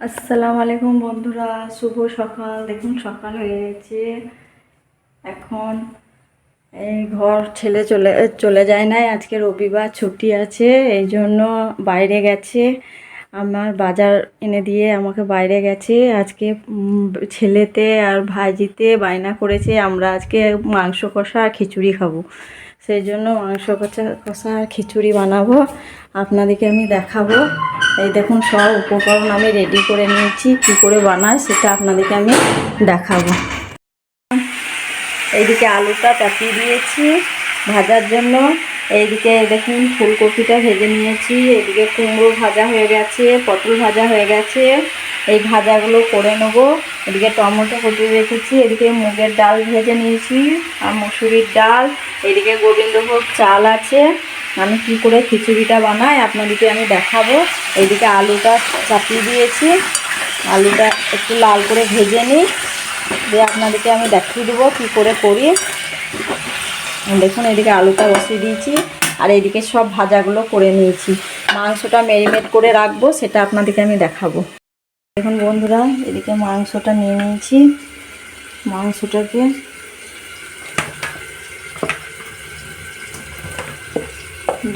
আসসালামু আলাইকুম বন্ধুরা, শুভ সকাল। দেখুন সকাল হয়ে গেছে। এখন এই ঘর ছেলে চলে চলে যায় নাই, আজকে রবিবার ছুটি আছে, এই জন্য বাইরে গেছে। আমার বাজার এনে দিয়ে আমাকে বাইরে গেছে। আজকে ছেলেতে আর ভাইজিতে বায়না করেছে আমরা আজকে মাংস কষা আর খিচুড়ি খাবো। সেই জন্য মাংস কষা আর খিচুড়ি বানাবো, আপনাদেরকে আমি দেখাবো। এই দেখুন সব উপকরণ আমি রেডি করে নিয়েছি, কী করে বানায় সেটা আপনাদেরকে আমি দেখাবো। এইদিকে আলুটা চাপিয়ে দিয়েছি ভাজার জন্য। এইদিকে দেখুন ফুলকপিটা ভেজে নিয়েছি। এদিকে কুমড়ো ভাজা হয়ে গেছে, পটল ভাজা হয়ে গেছে। এই ভাজাগুলো করে নেবো। এদিকে টমেটো কেটে রেখেছি। এদিকে মুগের ডাল ভেজে নিয়েছি আর মুসুরির ডাল। এদিকে গোবিন্দভোগ চাল আছে। আমি কি করে খিচুড়িটা বানাই আপনাদেরকে আমি দেখাবো। এইদিকে আলুটা চাপিয়ে দিয়েছি, আলুটা একটু লাল করে ভেজে নিই, দিয়ে আপনাদেরকে আমি দেখিয়ে দেবো কী করে করি। দেখুন এদিকে আলুটা বসিয়ে দিয়েছি আর এইদিকে সব ভাজাগুলো করে নিয়েছি। মাংসটা ম্যারিনেট করে রাখবো, সেটা আপনাদেরকে আমি দেখাবো। দেখুন বন্ধুরা, এদিকে মাংসটা নিয়ে নিয়েছি। মাংসটাকে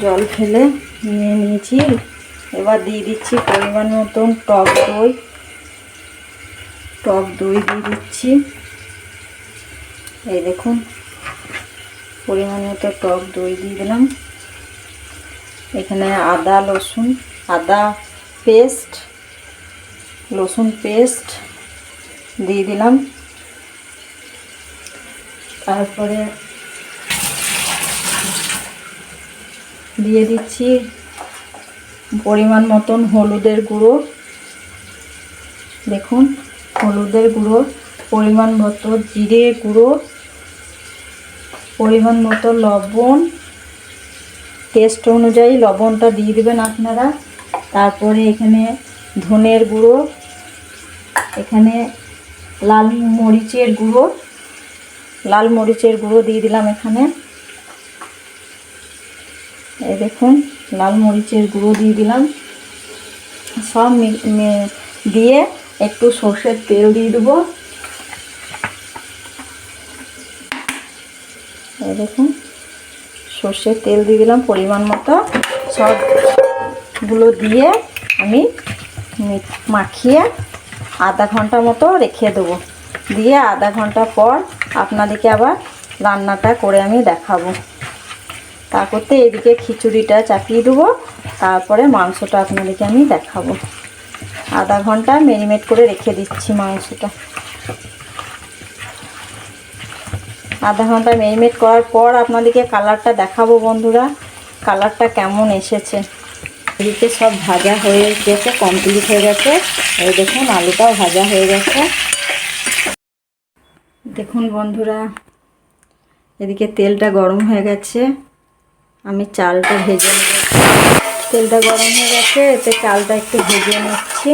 জল ফেলে নিয়ে নিয়েছি। এবার দিয়ে দিচ্ছি পরিমাণ মতন টক দই। টক দই দিয়ে দিচ্ছি। এই দেখুন পরিমাণ মতো টক দই দিয়ে দিলাম। এখানে আদা পেস্ট, রসুন পেস্ট দিয়ে দিলাম। তারপরে দিয়ে দিচ্ছি পরিমাণ মতন হলুদের গুঁড়ো। দেখুন হলুদের গুঁড়ো, পরিমাণ মতো জিরে গুঁড়ো, পরিমাণ মতো লবণ, টেস্ট অনুযায়ী লবণটা দিয়ে দেবেন আপনারা। তারপরে এখানে ধনের গুঁড়ো, এখানে লাল মরিচের গুঁড়ো দিয়ে দিলাম এখানে। এই দেখুন লাল মরিচের গুঁড়ো দিয়ে দিলাম। সব দিয়ে একটু সর্ষের তেল দিয়ে দেবো। এই দেখুন সর্ষের তেল দিয়ে দিলাম পরিমাণ মতো। সবগুলো দিয়ে আমি মাখিয়ে আধা ঘন্টা মতো রেখে দেবো। দিয়ে আধা ঘন্টা পর আপনাদেরকে আবার রান্নাটা করে আমি দেখাবো। তারপরে এদিকে খিচুড়িটা চাপিয়ে দেবো, তারপরে মাংসটা আপনাদেরকে আমি দেখাবো। আধা ঘন্টা ম্যারিনেট করে রেখে দিচ্ছি মাংসটা। আধা ঘন্টা ম্যারিনেট করার পর আপনাদেরকে কালারটা দেখাবো বন্ধুরা, কালারটা কেমন এসেছে। এদিকে সব ভাজা হয়ে গেছে, কমপ্লিট হয়ে গেছে। এই দেখুন আলুটাও ভাজা হয়ে গেছে। দেখুন বন্ধুরা, এদিকে তেলটা গরম হয়ে গেছে, আমি চালটা ভেজে নিচ্ছি। তেলটা গরম হয়ে গেছে, এতে চালটা একটু ভেজে নিচ্ছি।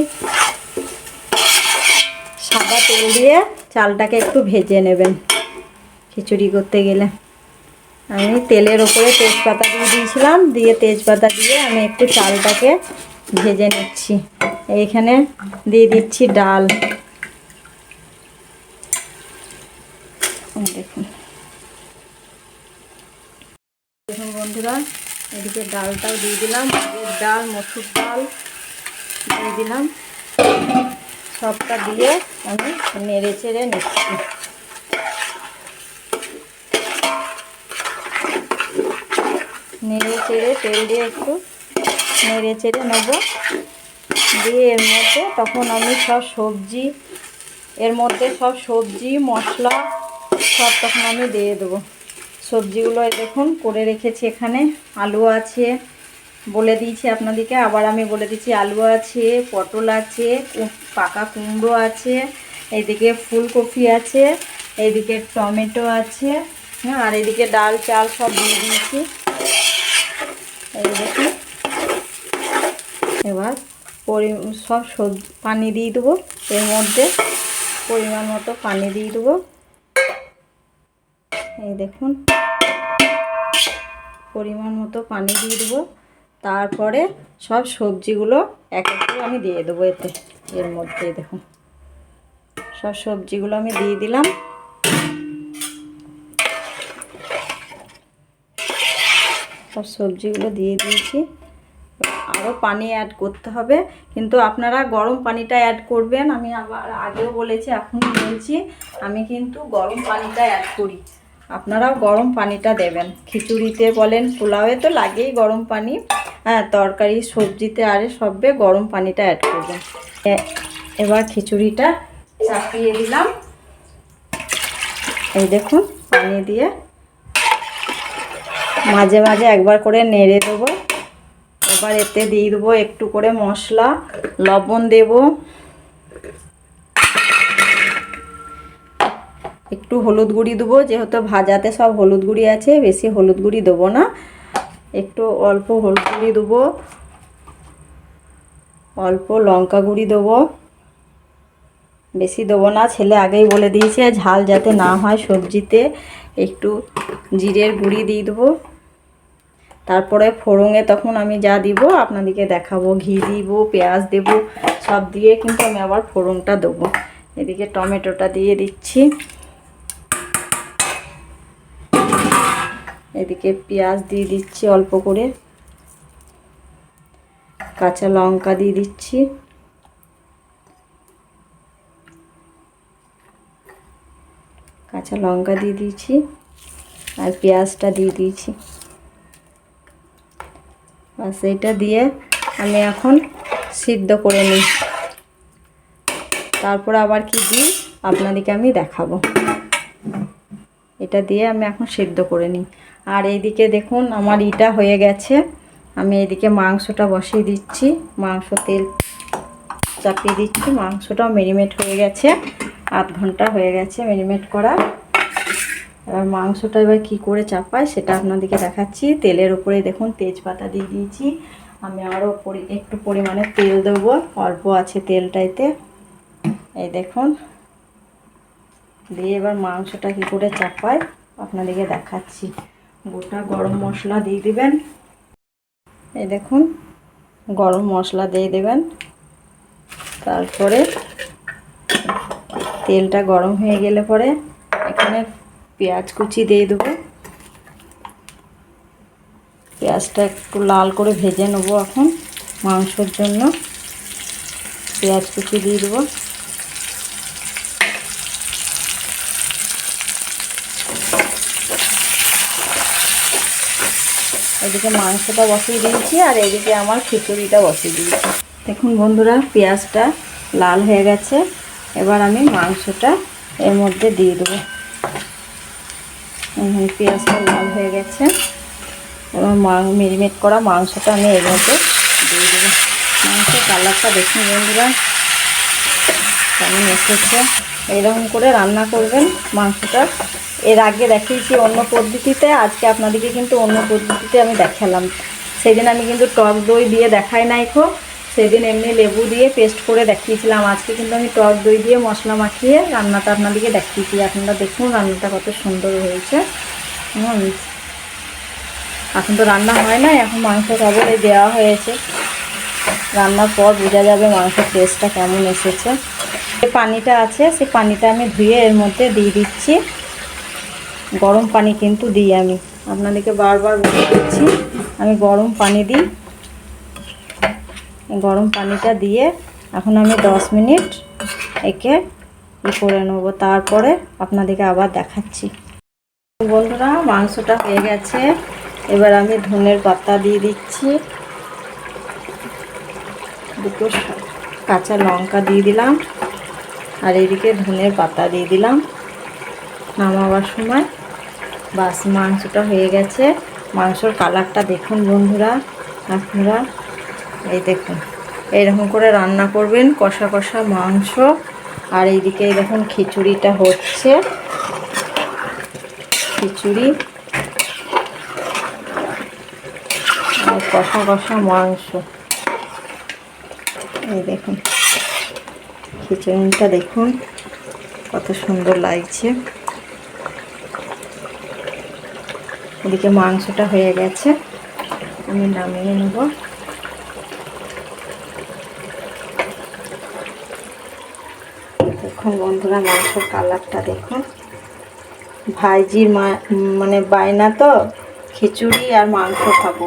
সাদা তেল দিয়ে চালটাকে একটু ভেজে নেবেন খিচুড়ি করতে গেলে। আমি তেলের ওপরে তেজপাতা দিয়ে দিয়েছিলাম, দিয়ে তেজপাতা দিয়ে আমি একটু চালটাকে ভেজে নিচ্ছি। এইখানে দিয়ে দিচ্ছি ডাল। দেখুন দেখুন বন্ধুরা, এদিকে ডালটাও দিয়ে দিলাম, ডাল মসুর ডাল দিয়ে দিলাম। সবটা দিয়ে আমি নেড়ে চেড়ে নিচ্ছি। নেড়ে চেড়ে তেল দিয়ে একটু নেড়ে চেড়ে নেবো। দিয়ে এর মধ্যে তখন আমি সব সবজি মশলা সব তখন আমি দিয়ে দেবো। সবজিগুলো দেখুন করে রেখেছি। এখানে আলু আছে, বলে দিয়েছি আপনাদেরকে, আবার আমি বলে দিচ্ছি আলু আছে, পটল আছে, পাকা কুমড়ো আছে, এইদিকে ফুলকপি আছে, এইদিকে টমেটো আছে, হ্যাঁ, আর এদিকে ডাল চাল সব দিয়ে দিয়েছি। এই দেখুন এবার সব পানি দিয়ে দেবো। এর মধ্যে পরিমাণ মতো পানি দিয়ে দেবো। এই দেখুন পরিমাণ মতো পানি দিয়ে দেবো। তারপরে সব সবজিগুলো এক এক করে আমি দিয়ে দেবো এতে। এর মধ্যে দেখুন সব সবজিগুলো আমি দিয়ে দিলাম। সব সবজিগুলো দিয়ে দিয়েছি। আরও পানি অ্যাড করতে হবে, কিন্তু আপনারা গরম পানিটা অ্যাড করবেন। আমি আবার আগেও বলেছি, এখনও বলছি, আমি কিন্তু গরম পানিটা অ্যাড করি। আপনারাও গরম পানিটা দেবেন। খিচুড়িতে বলেন, পোলাওয়ে তো লাগেই গরম পানি। হ্যাঁ, তরকারি সবজিতে আরে সবে গরম পানিটা অ্যাড করবেন। এবার খিচুড়িটা চাপিয়ে দিলাম। এই দেখুন পানি দিয়ে মাঝে মাঝে একবার করে নেড়ে দেবো। এবার এতে দিয়ে দেবো একটু করে মশলা, লবণ দেব, একটু হলুদ গুঁড়ি দেবো, যেহেতু ভাজাতে সব হলুদ গুঁড়ি আছে, বেশি হলুদ গুঁড়ি দেবো না, একটু অল্প হলুদ গুঁড়ি দেবো, অল্প লঙ্কা গুঁড়ি দেবো, বেশি দেবো না। ছেলে আগেই বলে দিয়েছে ঝাল যাতে না হয় সবজিতে, একটু জিরের গুঁড়ি দিয়ে দেবো। তারপরে ফোড়নে তখন আমি যা দিব আপনাদেরকে দেখাবো। ঘি দিব, পেঁয়াজ দেব, সব দিয়ে কিন্তু আমি আবার ফোড়নটা দেবো। এদিকে টমেটোটা দিয়ে দিচ্ছি, এদিকে পেঁয়াজ দিয়ে দিচ্ছি অল্প করে, কাঁচা লঙ্কা দিয়ে দিচ্ছি, কাঁচা লঙ্কা দিয়ে দিয়েছি, আর পেঁয়াজটা দিয়ে দিয়েছি। বাস এইটা দিয়ে আমি এখন সিদ্ধ করে নিই। তারপর আবার কি দিই আপনাদেরকে আমি দেখাবো। এটা দিয়ে আমি এখন সিদ্ধ করে নিই। আর এইদিকে দেখুন আমার ইটা হয়ে গেছে। আমি এদিকে মাংসটা বসিয়ে দিচ্ছি, মাংস তেল চাপিয়ে দিচ্ছি। মাংসটাও মেরিনেট হয়ে গেছে, আধ ঘন্টা হয়ে গেছে মেরিনেট করা। এবার মাংসটা এবার কী করে চাপাই সেটা আপনাদেরকে দেখাচ্ছি। তেলের উপরে দেখুন তেজপাতা দিয়ে দিয়েছি। আমি আরও একটু পরিমাণে তেল দেবো, অল্প আছে তেলটাইতে। এই দেখুন, দিয়ে এবার মাংসটা কী করে চাপাই আপনাদেরকে দেখাচ্ছি। গোটা গরম মশলা দিয়ে দিবেন। এই দেখুন গরম মশলা দিয়ে দেবেন। তারপরে তেলটা গরম হয়ে গেলে পরে এখানে পেঁয়াজ কুচি দিয়ে দেবো। পেঁয়াজটা একটু লাল করে ভেজে নেবো এখন মাংসর জন্য। পেঁয়াজ কুচি দিয়ে দেবো। এদিকে মাংসটা বসিয়ে দিয়েছি আর এদিকে আমার খিচুড়িটা বসিয়ে দিয়েছি। দেখুন বন্ধুরা পেঁয়াজটা লাল হয়ে গেছে। এবার আমি মাংসটা এর মধ্যে দিয়ে দেবো। পেঁয়াজটা লাল হয়ে গেছে। এবার মেরিনেট করা মাংসটা আমি এর মধ্যে দিয়ে দেবো। মাংসের কালারটা দেখুন বন্ধুরা কেমন এসেছে। এইরকম করে রান্না করবেন মাংসটা। এর আগে দেখিয়েছি অন্য পদ্ধতিতে, আজকে আপনাদেরকে কিন্তু অন্য পদ্ধতিতে আমি দেখালাম। সেদিন আমি কিন্তু টক দই দিয়ে দেখাই নাই খো, সেদিন এমনি লেবু দিয়ে পেস্ট করে দেখিয়েছিলাম। আজকে কিন্তু আমি টক দই দিয়ে মশলা মাখিয়ে রান্নাটা আপনাদেরকে দেখিয়েছি। আপনারা দেখুন রান্নাটা কত সুন্দর হয়েছে। এখন তো রান্না হয় না, এখন মাংস কেবলই দেওয়া হয়েছে। রান্নার পর বোঝা যাবে মাংসের টেস্টটা কেমন এসেছে। যে পানিটা আছে সেই পানিটা আমি ধুয়ে এর মধ্যে দিয়ে দিচ্ছি। গরম পানি কিন্তু দিই, আমি আপনাদেরকে বারবার বলে দিচ্ছি আমি গরম পানি দিই। গরম পানিটা দিয়ে এখন আমি 10 মিনিট একে করে নেব, তারপরে আপনাদেরকে আবার দেখাচ্ছি। বন্ধুরা মাংসটা হয়ে গেছে। এবার আমি ধনের পাতা দিয়ে দিচ্ছি, দুটো কাঁচা লঙ্কা দিয়ে দিলাম, আর এদিকে ধনের পাতা দিয়ে দিলাম নামাবার সময়। বাস মাংসটা হয়ে গেছে। মাংসর কালারটা দেখুন বন্ধুরা আপনারা, এই দেখুন এইরকম করে রান্না করবেন কষা কষা মাংস। আর এইদিকে দেখুন খিচুড়িটা হচ্ছে, খিচুড়ি আর কষা কষা মাংস। এই দেখুন খিচুড়িটা দেখুন কত সুন্দর লাগছে। এদিকে মাংসটা হয়ে গেছে, আমি নামিয়ে নেব। দেখুন বন্ধুরা, মাংসের কালারটা দেখুন। ভাইজির মানে বায়না তো খিচুড়ি আর মাংস খাবো,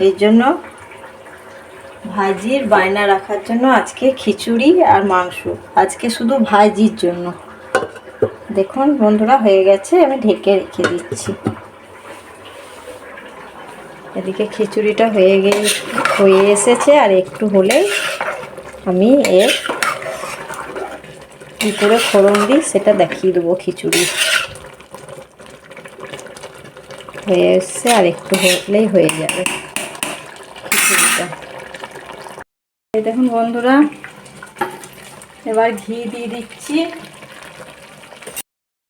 এই জন্য ভাইজির বায়না রাখার জন্য আজকে খিচুড়ি আর মাংস, আজকে শুধু ভাইজির জন্য। দেখুন বন্ধুরা, হয়ে গেছে, আমি ঢেকে রেখে দিচ্ছি। এদিকে খিচুড়িটা হয়ে এসেছে, আর একটু হলেই আমি এর কী করে ফোড়ন দিই সেটা দেখিয়ে দেবো। খিচুড়ি হয়ে এসছে, আর একটু হলেই হয়ে যাবে খিচুড়িটা। এই দেখুন বন্ধুরা, এবার ঘি দিয়ে দিচ্ছি।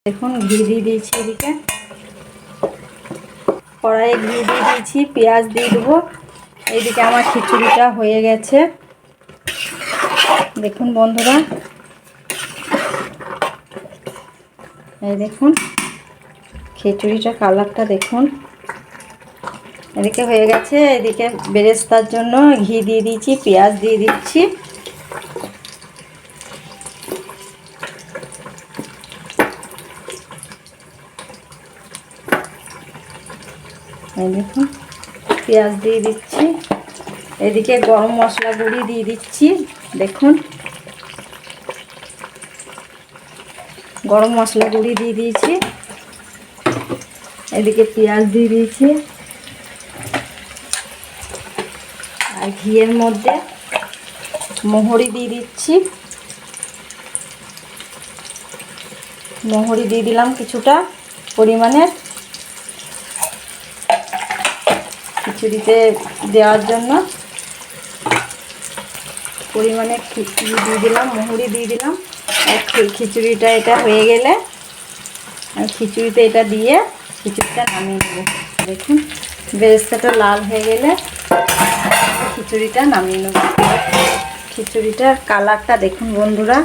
দেখুন ঘি দিয়ে দিয়েছি, এদিকে কড়াইয়ে ঘি দিয়ে দিয়েছি, পেঁয়াজ দিয়ে দেবো। এইদিকে আমার খিচুড়িটা হয়ে গেছে। দেখুন বন্ধুরা, এই দেখুন খিচুড়িটা কালারটা দেখুন, এদিকে হয়ে গেছে। এদিকে বেরেস্তার জন্য ঘি দিয়ে দিয়েছি, পেঁয়াজ দিয়ে দিচ্ছি। এই দেখুন পেঁয়াজ দিয়ে দিচ্ছি। এদিকে গরম মশলা গুঁড়ি দিয়ে দিচ্ছি। দেখুন গরম মশলা গুঁড়ি দিয়ে দিয়েছি। এদিকে পেঁয়াজ দিয়ে দিয়েছি, আর ঘিয়ের মধ্যে মহরি দিয়ে দিচ্ছি। মহরি দিয়ে দিলাম কিছুটা পরিমাণে, খিচুড়িতে দেওয়ার জন্য পরিমাণে দিয়ে দিলাম, মহরি দিয়ে দিলাম। আর খিচুড়িটা এটা হয়ে গেলে খিচুড়িতে এটা দিয়ে খিচুড়িটা নামিয়ে দেবো। দেখুন বেরেস্তাটা লাল হয়ে গেলে খিচুড়িটা নামিয়ে নেব। খিচুড়িটার কালারটা দেখুন বন্ধুরা,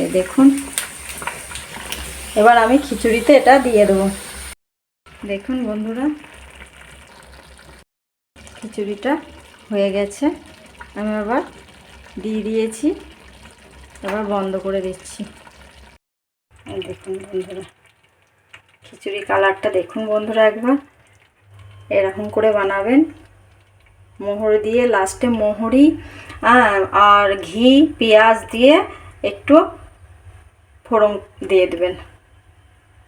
এই দেখুন। এবার আমি খিচুড়িতে এটা দিয়ে দেবো। দেখুন বন্ধুরা, খিচুড়িটা হয়ে গেছে, আমি আবার দিয়ে দিয়েছি। এবার বন্ধ করে দিচ্ছি। এই দেখুন বন্ধুরা, খিচুড়ি কালারটা দেখুন বন্ধুরা, একবার এরকম করে বানাবেন। মোহর দিয়ে লাস্টে মোহরি আর ঘি পেঁয়াজ দিয়ে একটু ফোড়ন দিয়ে দেবেন,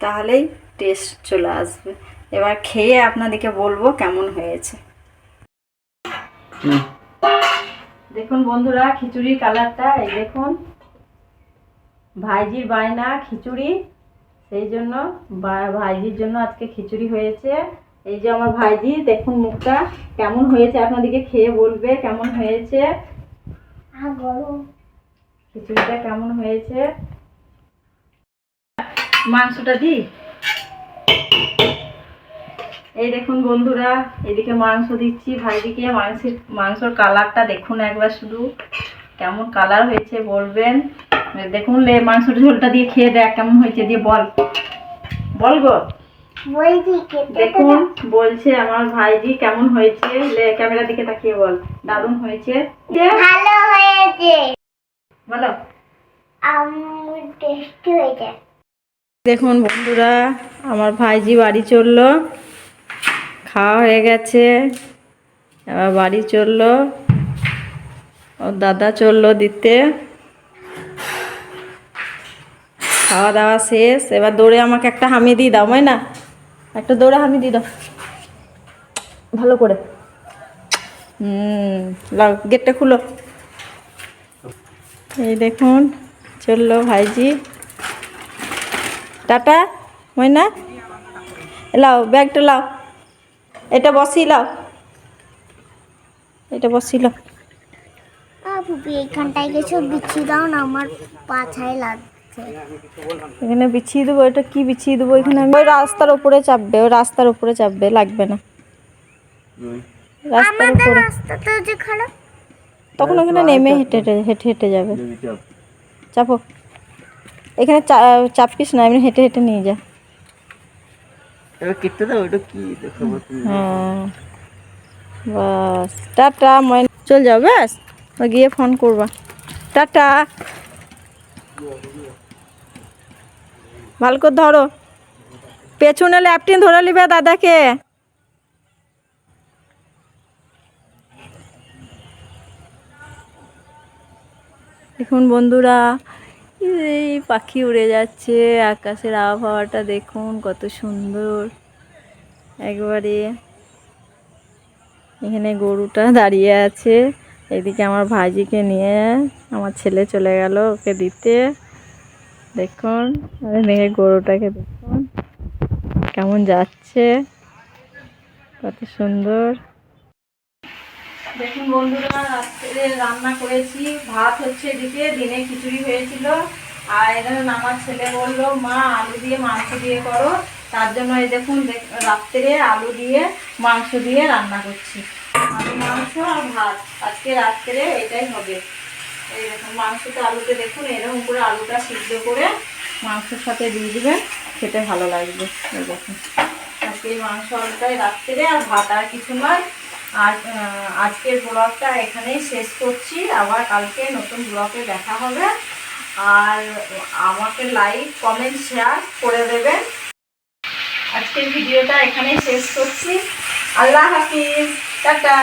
তাহলেই টেস্ট চলে আসবে। এবার খেয়ে আপনাদেরকে বলবো কেমন হয়েছে। দেখুন বন্ধুরা, খিচুড়ির কালারটা এই দেখুন। ভাইজির বায়না খিচুড়ি, সেই জন্য ভাইজির জন্য আজকে খিচুড়ি হয়েছে। এই যে আমার ভাইজি, দেখুন মুখটা কেমন হয়েছে, আপনাদেরকে খেয়ে বলবে কেমন হয়েছে। খিচুড়িটা কেমন হয়েছে। মাংসটা দিই। এই দেখুন বন্ধুরা, এদিকে মাংস দিচ্ছি ভাইজিকে। মাংসর কালারটা দেখুন একবার, শুধু কেমন কালার হয়েছে বলবেন। দেখুন মাংসের ঝোলটা দিয়ে খেয়ে দেখ কেমন হয়েছে, দিয়ে বল গো। দেখুন বলছে আমার ভাইজি কেমন হয়েছে, ক্যামেরার দিকে তাকিয়ে বল। দারুণ হয়েছে, ভালো হয়েছে বলো, টেস্টি হয়েছে। দেখুন বন্ধুরা, আমার ভাইজি বাড়ি চললো, খাওয়া হয়ে গেছে, এবার বাড়ি চললো। ওর দাদা চললো দিতে। খাওয়া দাওয়া শেষ, এবার দৌড়ে আমাকে একটা হামি দিয়ে দাও, না একটা দৌড়ে হামি দিয়ে দাও ভালো করে। লাও, গেটটা খুলো। এই দেখুন চললো ভাইজি, টাটা। ময়না লাও, ব্যাগটা লাও, এটা বসিয়ে লাও, এটা বসিয়ে লাও। এইখানটায় কিছু বিছিয়ে দাও না, আমার পাছায় লাগছে। এখানে বিছিয়ে দেবো। এটা কি বিছিয়ে দেবো এখানে? ওই রাস্তার উপরে চাপবে, ওই রাস্তার উপরে চাপবে, লাগবে না রাস্তার উপরে। রাস্তাটা যে খারাপ, তখন ওখানে নেমে হেঁটে হেঁটে হেঁটে যাবে। চাপো, এখানে চাপিস না, এমনি হেঁটে হেঁটে নিয়ে যা। হ্যাঁ বাস, টাটা। চল যাও, ব্যাস গিয়ে ফোন করবা। টাটা। ভালো করে ধরো, পেছনে ল্যাপটিন ধরে নিবে দাদাকে। দেখুন বন্ধুরা, এই পাখি উড়ে যাচ্ছে, আকাশের আবহাওয়াটা দেখুন কত সুন্দর একবারে। এখানে গরুটা দাঁড়িয়ে আছে, এদিকে আমার ভাইজিকে নিয়ে আমার ছেলে চলে গেল ওকে দিতে। দেখুন এদিকে গরুটাকে দেখুন কেমন যাচ্ছে, কত সুন্দর। দেখুন বন্ধুরা, রাত্রে রান্না করেছি, ভাত হচ্ছে এদিকে, দিনে খিচুড়ি হয়েছিল। আর এখানে আমার ছেলে বললো মা আলু দিয়ে মাংস দিয়ে করো, তার জন্য এই দেখুন রাত্রে আলু দিয়ে মাংস দিয়ে রান্না করছি। আলু মাংস আর ভাত আজকে রাত্রে এটাই হবে। এই দেখুন মাংসটা আলুতে দেখুন এরকম করে আলুটা সিদ্ধ করে মাংসের সাথে দিয়ে দিবেন, খেতে ভালো লাগবে। এই দেখুন আজকে এই মাংস আলুটাই রাত্রে, আর ভাত আর কিছু নয়। আর আজকের ব্লগটা এখানেই শেষ করছি, আবার কালকে নতুন ব্লগে দেখা হবে। আর আমাকে লাইক কমেন্ট শেয়ার করে দেবেন। আজকের ভিডিওটা এখানেই শেষ করছি। আল্লাহ হাফিজ, টাটা।